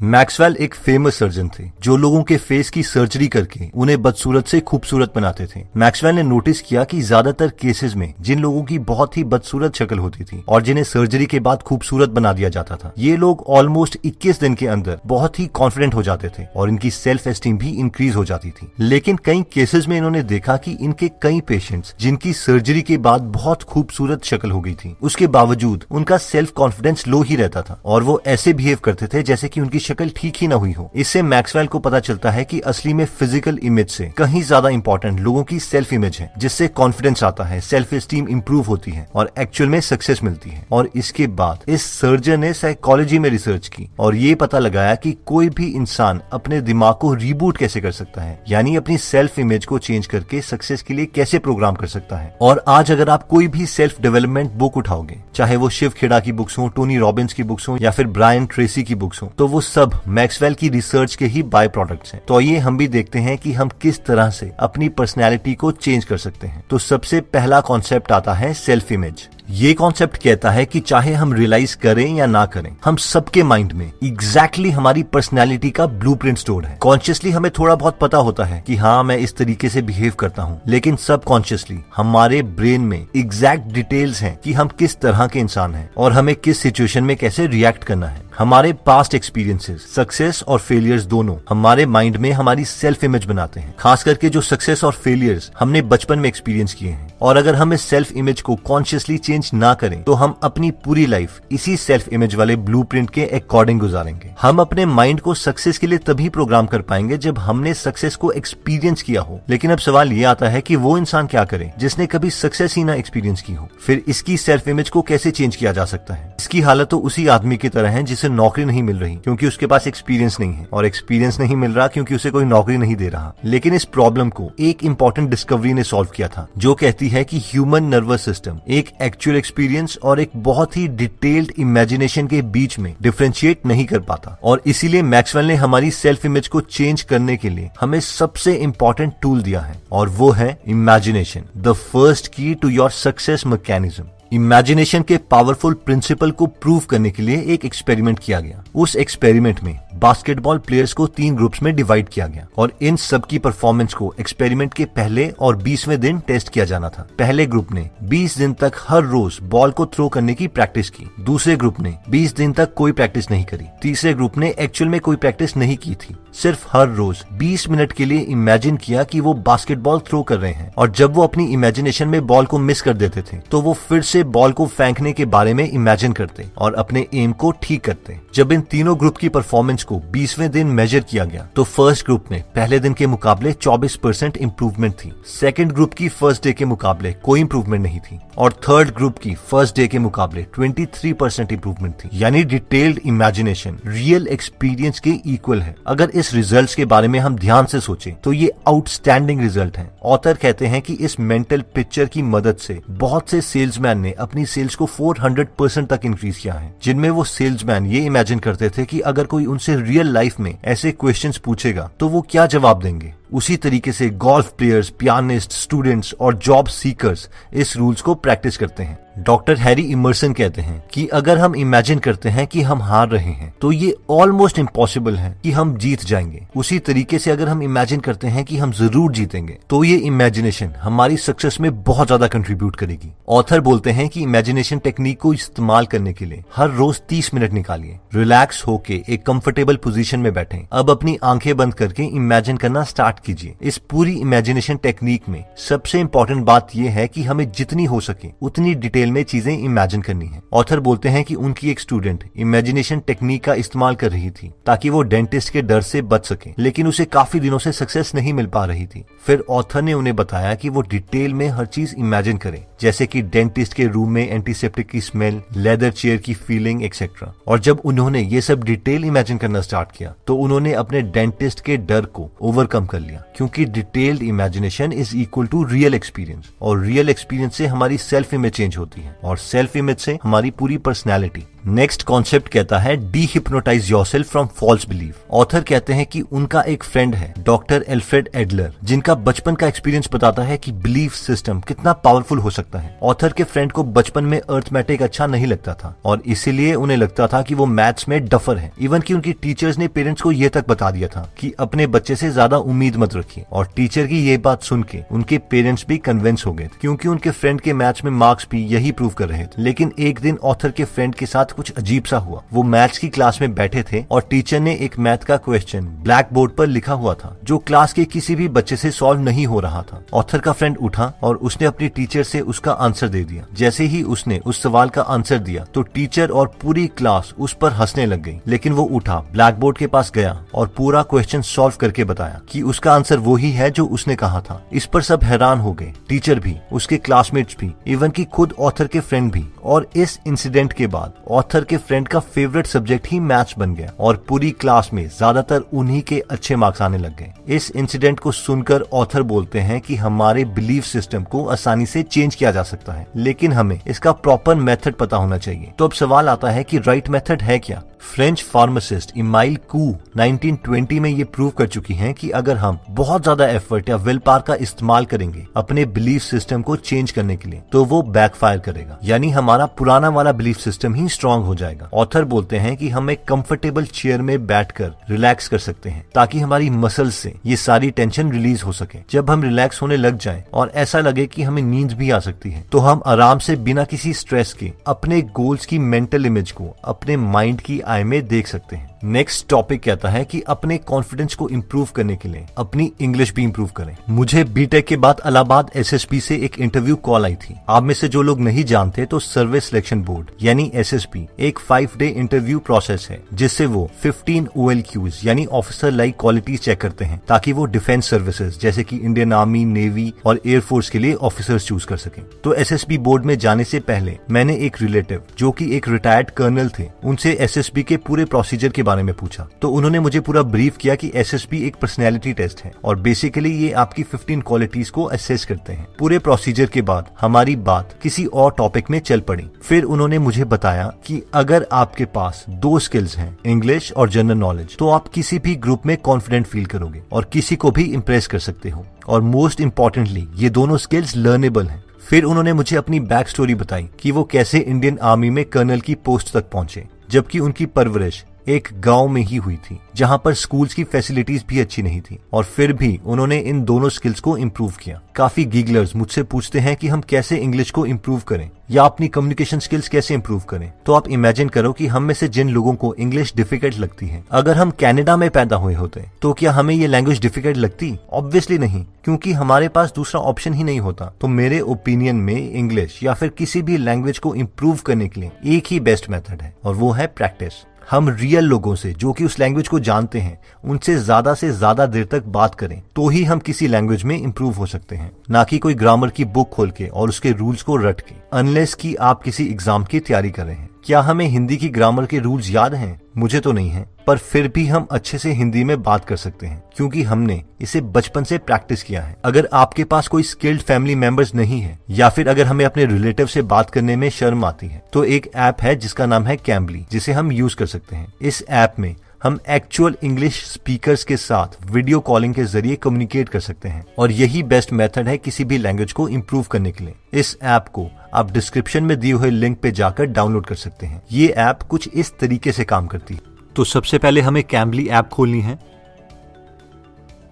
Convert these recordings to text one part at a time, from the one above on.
Maxwell एक famous surgeon थे जो लोगों के फेस की सर्जरी करके उन्हें बदसूरत से खूबसूरत बनाते थे। मैक्सवेल ने नोटिस किया कि ज्यादातर केसेस में जिन लोगों की बहुत ही बदसूरत शक्ल होती थी और जिन्हें सर्जरी के बाद खूबसूरत बना दिया जाता था, ये लोग ऑलमोस्ट 21 दिन के अंदर बहुत ही कॉन्फिडेंट हो जाते थे और इनकी सेल्फ एस्टीम भी इंक्रीज हो जाती थी। लेकिन कई केसेस में इन्होंने देखा कि इनके कई पेशेंट्स जिनकी सर्जरी के बाद बहुत खूबसूरत शक्ल हो गई थी, उसके बावजूद उनका सेल्फ कॉन्फिडेंस लो ही रहता था और वो ऐसे बिहेव करते थे जैसे कि उनकी शक्ल ठीक ही ना हुई हो। इससे मैक्सवेल को पता चलता है कि असली में फिजिकल इमेज से कहीं ज्यादा इंपॉर्टेंट लोगों की सेल्फ इमेज है, जिससे कॉन्फिडेंस आता है, सेल्फ एस्टीम इंप्रूव होती है और एक्चुअल में सक्सेस मिलती है। और इसके बाद इस सर्जन ने साइकोलॉजी में रिसर्च की और ये पता लगाया कि कोई भी इंसान अपने दिमाग को रीबूट कैसे कर सकता है, यानी अपनी सेल्फ इमेज को चेंज करके सक्सेस के लिए कैसे प्रोग्राम कर सकता है। और आज अगर आप कोई भी सेल्फ डेवलपमेंट बुक उठाओगे, चाहे वो शिव खेड़ा की बुक्स हो, टोनी रॉबिन्स की बुक्स हो या फिर ब्रायन ट्रेसी की बुक्स हो, तो वो सब मैक्सवेल की रिसर्च के ही बाय प्रोडक्ट्स हैं। तो ये हम भी देखते हैं कि हम किस तरह से अपनी पर्सनैलिटी को चेंज कर सकते हैं। तो सबसे पहला कॉन्सेप्ट आता है सेल्फ इमेज। ये कॉन्सेप्ट कहता है कि चाहे हम रियलाइज करें या ना करें, हम सबके माइंड में एग्जैक्टली हमारी पर्सनैलिटी का ब्लूप्रिंट स्टोर्ड है। कॉन्शियसली हमें थोड़ा बहुत पता होता है कि हाँ, मैं इस तरीके से बिहेव करता हूँ, लेकिन सबकॉन्शियसली हमारे ब्रेन में एग्जैक्ट डिटेल्स हैं कि हम किस तरह के इंसान हैं और हमें किस सिचुएशन में कैसे रिएक्ट करना है। हमारे पास्ट एक्सपीरियंसेस, सक्सेस और फेलियर्स दोनों हमारे माइंड में हमारी सेल्फ इमेज बनाते हैं, खास करके जो सक्सेस और फेलियर्स हमने बचपन में एक्सपीरियंस किए हैं। और अगर हम इस सेल्फ इमेज को कॉन्शियसली चेंज ना करें तो हम अपनी पूरी लाइफ इसी सेल्फ इमेज वाले ब्लूप्रिंट के अकॉर्डिंग गुजारेंगे। हम अपने माइंड को सक्सेस के लिए तभी प्रोग्राम कर पाएंगे जब हमने सक्सेस को एक्सपीरियंस किया हो। लेकिन अब सवाल ये आता है कि वो इंसान क्या करे जिसने कभी सक्सेस ही ना एक्सपीरियंस की हो। फिर इसकी सेल्फ इमेज को कैसे चेंज किया जा सकता है? इसकी हालत तो उसी आदमी की तरह है जिसे नौकरी नहीं मिल रही क्योंकि उसके पास एक्सपीरियंस नहीं है, और एक्सपीरियंस नहीं मिल रहा क्योंकि उसे कोई नौकरी नहीं दे रहा। लेकिन इस प्रॉब्लम को एक इंपॉर्टेंट डिस्कवरी ने सॉल्व किया था, जो कहती है कि ह्यूमन नर्वस सिस्टम एक एक्चुअल एक्सपीरियंस और एक बहुत ही डिटेल्ड इमेजिनेशन के बीच में डिफरेंशिएट नहीं कर पाता। और इसीलिए मैक्सवेल ने हमारी सेल्फ इमेज को चेंज करने के लिए हमें सबसे इंपॉर्टेंट टूल दिया है, और वो है imagination, the first key to your success mechanism. Imagination के पावरफुल प्रिंसिपल को प्रूव करने के लिए एक एक्सपेरिमेंट किया गया। उस एक्सपेरिमेंट में बास्केटबॉल प्लेयर्स को 3 ग्रुप्स में डिवाइड किया गया और इन सब की परफॉर्मेंस को एक्सपेरिमेंट के पहले और 20वें दिन टेस्ट किया जाना था। पहले ग्रुप ने 20 दिन तक हर रोज बॉल को थ्रो करने की प्रैक्टिस की। दूसरे ग्रुप ने 20 दिन तक कोई प्रैक्टिस नहीं करी। तीसरे ग्रुप ने एक्चुअल में कोई प्रैक्टिस नहीं की थी, सिर्फ हर रोज 20 मिनट के लिए इमेजिन किया कि वो बास्केटबॉल थ्रो कर रहे हैं, और जब वो अपनी इमेजिनेशन में बॉल को मिस कर देते थे तो वो फिर से बॉल को फेंकने के बारे में इमेजिन करते और अपने एम को ठीक करते। जब इन तीनों ग्रुप की परफॉर्मेंस को 20वें दिन मेजर किया गया तो फर्स्ट ग्रुप में पहले दिन के मुकाबले 24% इंप्रूवमेंट थी, सेकंड ग्रुप की फर्स्ट डे के मुकाबले कोई इंप्रूवमेंट नहीं थी, और थर्ड ग्रुप की फर्स्ट डे के मुकाबले 23% इंप्रूवमेंट थी। यानी डिटेल्ड इमेजिनेशन रियल एक्सपीरियंस के इक्वल है। अगर इस रिजल्ट्स के बारे में हम ध्यान से सोचें तो ये आउटस्टैंडिंग रिजल्ट है। ऑथर कहते हैं कि इस मेंटल पिक्चर की मदद से बहुत से सेल्समैन ने अपनी सेल्स को 400% तक इंक्रीज किया है, जिनमें वो सेल्समैन ये इमेजिन करते थे कि अगर कोई उनसे रियल लाइफ में ऐसे क्वेश्चंस पूछेगा तो वो क्या जवाब देंगे। उसी तरीके से गोल्फ प्लेयर्स, पियानिस्ट, स्टूडेंट्स और जॉब सीकर्स इस रूल्स को प्रैक्टिस करते हैं। डॉक्टर हैरी इमर्सन कहते हैं कि अगर हम इमेजिन करते हैं कि हम हार रहे हैं तो ये ऑलमोस्ट इम्पॉसिबल है कि हम जीत जाएंगे। उसी तरीके से अगर हम इमेजिन करते हैं कि हम जरूर जीतेंगे तो ये इमेजिनेशन हमारी सक्सेस में बहुत ज्यादा कंट्रीब्यूट करेगी। ऑथर बोलते हैं कि इमेजिनेशन टेक्निक को इस्तेमाल करने के लिए हर रोज 30 मिनट निकालिए, रिलैक्स होके एक कंफर्टेबल पोजीशन में बैठें। अब अपनी आंखें बंद करके इमेजिन करना स्टार्ट कीजिए। इस पूरी इमेजिनेशन टेक्निक में सबसे इंपॉर्टेंट बात यह है कि हमें जितनी हो सके उतनी डिटेल में चीजें इमेजिन करनी है। ऑथर बोलते हैं कि उनकी एक स्टूडेंट इमेजिनेशन टेक्निक का इस्तेमाल कर रही थी ताकि वो डेंटिस्ट के डर से बच सके, लेकिन उसे काफी दिनों से सक्सेस नहीं मिल पा रही थी। फिर ऑथर ने उन्हें बताया कि वो डिटेल में हर चीज इमेजिन करे, जैसे कि डेंटिस्ट के रूम में एंटीसेप्टिक की स्मेल, लेदर चेयर की फीलिंग एक्सेट्रा। और जब उन्होंने ये सब डिटेल इमेजिन करना स्टार्ट किया तो उन्होंने अपने डेंटिस्ट के डर को ओवरकम कर लिया, क्योंकि detailed imagination is equal to real experience, और रियल एक्सपीरियंस से हमारी सेल्फ इमेज चेंज होती है और सेल्फ इमेज से हमारी पूरी पर्सनैलिटी। नेक्स्ट कॉन्सेप्ट कहता है dehypnotise yourself from false belief. Author कहते हैं कि उनका एक फ्रेंड है डॉक्टर एल्फ्रेड एडलर, जिनका बचपन का एक्सपीरियंस बताता है कि बिलीफ सिस्टम कितना पावरफुल हो सकता है। ऑथर के फ्रेंड को बचपन में अर्थमेटिक अच्छा नहीं लगता था और इसीलिए उन्हें लगता था कि वो मैथ्स में डफर है। इवन कि उनकी टीचर्स ने पेरेंट्स को यह तक बता दिया था कि अपने बच्चे से ज्यादा उम्मीद मत रखिए, और टीचर की ये बात सुन के उनके पेरेंट्स भी कन्विंस हो गए थे, क्योंकि उनके फ्रेंड के मैथ्स में मार्क्स भी यही प्रूव कर रहे थे। लेकिन एक दिन ऑथर के फ्रेंड के साथ कुछ अजीब सा हुआ। वो मैथ्स की क्लास में बैठे थे और टीचर ने एक मैथ का क्वेश्चन ब्लैक बोर्ड पर लिखा हुआ था जो क्लास के किसी भी बच्चे से सॉल्व नहीं हो रहा था। ऑथर का फ्रेंड उठा और उसने अपनी टीचर से उसका आंसर दे दिया। जैसे ही उसने उस सवाल का आंसर दिया तो टीचर और पूरी क्लास उस पर हंसने लग गई। लेकिन वो उठा, ब्लैक बोर्ड के पास गया और पूरा क्वेश्चन सॉल्व करके बताया कि उसका आंसर वही है जो उसने कहा था। इस पर सब हैरान हो गए, टीचर भी, उसके क्लासमेट्स भी, इवन कि खुद ऑथर के फ्रेंड भी। और इस इंसिडेंट के बाद ऑथर के फ्रेंड का फेवरेट सब्जेक्ट ही मैथ्स बन गया और पूरी क्लास में ज्यादातर उन्हीं के अच्छे मार्क्स आने लग गए। इस इंसिडेंट को सुनकर ऑथर बोलते हैं कि हमारे बिलीफ सिस्टम को आसानी से चेंज किया जा सकता है, लेकिन हमें इसका प्रॉपर मेथड पता होना चाहिए। तो अब सवाल आता है कि राइट मेथड है क्या? फ्रेंच फार्मासिस्ट इमाइल कू 1920 में ये प्रूव कर चुकी हैं कि अगर हम बहुत ज्यादा एफर्ट या विल पावर का इस्तेमाल करेंगे अपने बिलीफ सिस्टम को चेंज करने के लिए तो वो बैकफायर करेगा, यानी हमारा पुराना वाला बिलीफ सिस्टम ही स्ट्रांग हो जाएगा। ऑथर बोलते हैं कि हम एक कंफर्टेबल चेयर में बैठकर रिलैक्स कर सकते हैं ताकि हमारी मसल्स से ये सारी टेंशन रिलीज हो सके। जब हम रिलैक्स होने लग जाएं और ऐसा लगे कि हमें नींद भी आ सकती है तो हम आराम से बिना किसी स्ट्रेस के अपने गोल्स की मेंटल इमेज को अपने माइंड की आई में देख सकते हैं। नेक्स्ट टॉपिक कहता है कि अपने कॉन्फिडेंस को इंप्रूव करने के लिए अपनी इंग्लिश भी इंप्रूव करें। मुझे बीटेक के बाद इलाहाबाद एसएसबी से एक इंटरव्यू कॉल आई थी। आप में से जो लोग नहीं जानते तो सर्विस सिलेक्शन बोर्ड यानी एसएसबी एक 5 डे इंटरव्यू प्रोसेस है जिससे वो 15 OLQs यानी ऑफिसर लाइक क्वालिटीज चेक करते हैं ताकि वो डिफेंस सर्विसेज जैसे कि इंडियन आर्मी, नेवी और एयरफोर्स के लिए ऑफिसर्स चूज कर सकें। तो एसएसबी बोर्ड में जाने से पहले मैंने एक रिलेटिव जो कि एक रिटायर्ड कर्नल थे उनसे एसएसबी के पूरे प्रोसीजर के बारे में पूछा। तो उन्होंने मुझे पूरा ब्रीफ किया कि एसएसबी एक पर्सनैलिटी टेस्ट है और बेसिकली ये आपकी 15 क्वालिटीज को असेस करते हैं। पूरे प्रोसीजर के बाद हमारी बात किसी और टॉपिक में चल पड़ी। फिर उन्होंने मुझे बताया कि अगर आपके पास 2 स्किल्स हैं, इंग्लिश और जनरल नॉलेज, तो आप किसी भी ग्रुप में कॉन्फिडेंट फील करोगे और किसी को भी इम्प्रेस कर सकते हो। और मोस्ट इम्पोर्टेंटली ये दोनों स्किल्स लर्नेबल हैं। फिर उन्होंने मुझे अपनी बैक स्टोरी बताई कि वो कैसे इंडियन आर्मी में कर्नल की पोस्ट तक पहुंचे, जबकि उनकी परवरिश एक गांव में ही हुई थी जहां पर स्कूल्स की फैसिलिटीज भी अच्छी नहीं थी, और फिर भी उन्होंने इन दोनों स्किल्स को इम्प्रूव किया। काफी गीगलर्स मुझसे पूछते हैं कि हम कैसे इंग्लिश को इम्प्रूव करें या अपनी कम्युनिकेशन स्किल्स कैसे इम्प्रूव करें। तो आप इमेजिन करो कि हम में से जिन लोगों को इंग्लिश डिफिकल्ट लगती है, अगर हम कनाडा में पैदा हुए होते तो क्या हमें ये लैंग्वेज डिफिकल्ट लगती? ऑब्वियसली नहीं, क्योंकि हमारे पास दूसरा ऑप्शन ही नहीं होता। तो मेरे ओपिनियन में इंग्लिश या फिर किसी भी लैंग्वेज को इम्प्रूव करने के लिए एक ही बेस्ट मेथड है और वो है प्रैक्टिस। हम रियल लोगों से जो कि उस लैंग्वेज को जानते हैं उनसे ज्यादा देर तक बात करें तो ही हम किसी लैंग्वेज में इंप्रूव हो सकते हैं, ना कि कोई ग्रामर की बुक खोल के और उसके रूल्स को रट के, अनलेस कि आप किसी एग्जाम की तैयारी कर रहे हैं। क्या हमें हिंदी की ग्रामर के रूल्स याद हैं? मुझे तो नहीं है, पर फिर भी हम अच्छे से हिंदी में बात कर सकते हैं क्योंकि हमने इसे बचपन से प्रैक्टिस किया है। अगर आपके पास कोई स्किल्ड फैमिली मेंबर्स नहीं है या फिर अगर हमें अपने रिलेटिव से बात करने में शर्म आती है तो एक ऐप है जिसका नाम है कैम्बली, जिसे हम यूज कर सकते हैं। इस ऐप में हम एक्चुअल इंग्लिश स्पीकर्स के साथ वीडियो कॉलिंग के जरिए कम्युनिकेट कर सकते हैं और यही बेस्ट मेथड है किसी भी लैंग्वेज को इम्प्रूव करने के लिए। इस ऐप को आप डिस्क्रिप्शन में दिए हुए लिंक पे जाकर डाउनलोड कर सकते हैं। ये ऐप कुछ इस तरीके से काम करती है। तो सबसे पहले हमें कैम्बली ऐप खोलनी है।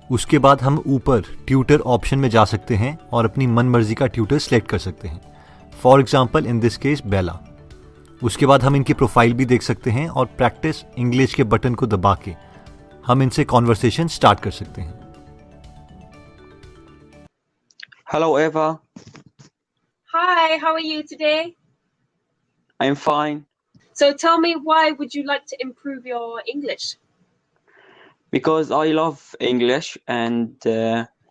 उसके बाद हम ऊपर ट्यूटर ऑप्शन में जा सकते हैं और अपनी मन मर्जी का ट्यूटर सिलेक्ट कर सकते हैं। For example in this case बेला। उसके बाद हम इनकी प्रोफाइल भी देख सकते हैं और प्रैक्टिस इंग्लिश के बटन को दबा के हम इनसे कॉन्वर्सेशन स्टार्ट कर सकते हैं। Hello, Eva. Hi, how are you today? I'm fine So tell me, why would you like to improve your English? because I love English and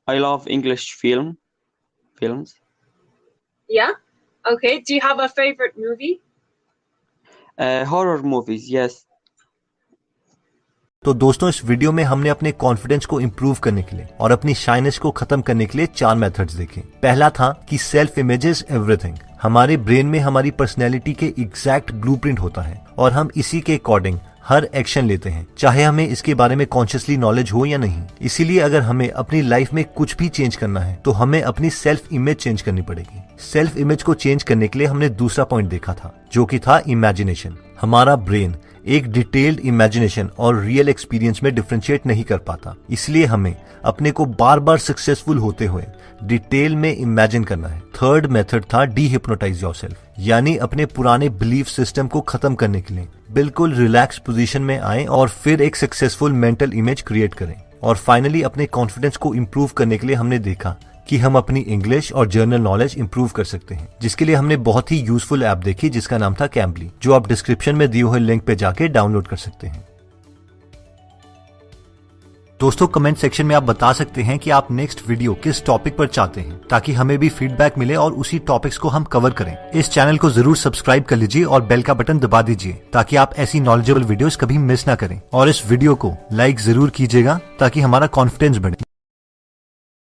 I love English films. Yeah? Okay, do you have a favorite movie? Horror movies, yes. तो दोस्तों इस video में हमने अपने confidence को improve करने के लिए और अपनी शाइनेस को खत्म करने के लिए 4 मेथड्स देखे। पहला था कि सेल्फ इमेज इज एवरीथिंग। हमारे ब्रेन में हमारी पर्सनैलिटी के एग्जैक्ट ब्लूप्रिंट होता है और हम इसी के अकॉर्डिंग हर एक्शन लेते हैं, चाहे हमें इसके बारे में कॉन्शियसली नॉलेज हो या नहीं। इसीलिए अगर हमें अपनी लाइफ में कुछ भी चेंज करना है तो हमें अपनी सेल्फ इमेज चेंज करनी पड़ेगी। सेल्फ इमेज को चेंज करने के लिए हमने दूसरा पॉइंट देखा था, जो कि था इमेजिनेशन। हमारा ब्रेन एक डिटेल्ड इमेजिनेशन और रियल एक्सपीरियंस में डिफरेंशिएट नहीं कर पाता, इसलिए हमें अपने को बार बार सक्सेसफुल होते हुए डिटेल में इमेजिन करना है। थर्ड मेथड था डीहिप्नोटाइज योरसेल्फ, यानी अपने पुराने बिलीफ सिस्टम को खत्म करने के लिए बिल्कुल रिलैक्स पोजीशन में आए और फिर एक सक्सेसफुल मेंटल इमेज क्रिएट करें। और फाइनली अपने कॉन्फिडेंस को इम्प्रूव करने के लिए हमने देखा कि हम अपनी इंग्लिश और जर्नल नॉलेज इंप्रूव कर सकते हैं, जिसके लिए हमने बहुत ही यूजफुल ऐप देखी जिसका नाम था कैम्बली, जो आप डिस्क्रिप्शन में दिए हुए लिंक पे जाके डाउनलोड कर सकते हैं। दोस्तों कमेंट सेक्शन में आप बता सकते हैं कि आप नेक्स्ट वीडियो किस टॉपिक पर चाहते हैं, ताकि हमें भी फीडबैक मिले और उसी टॉपिक्स को हम कवर करें। इस चैनल को जरूर सब्सक्राइब कर लीजिए और बेल का बटन दबा दीजिए, ताकि आप ऐसी नॉलेजेबल वीडियोस कभी मिस ना करें। और इस वीडियो को लाइक जरूर कीजिएगा ताकि हमारा कॉन्फिडेंस बढ़े।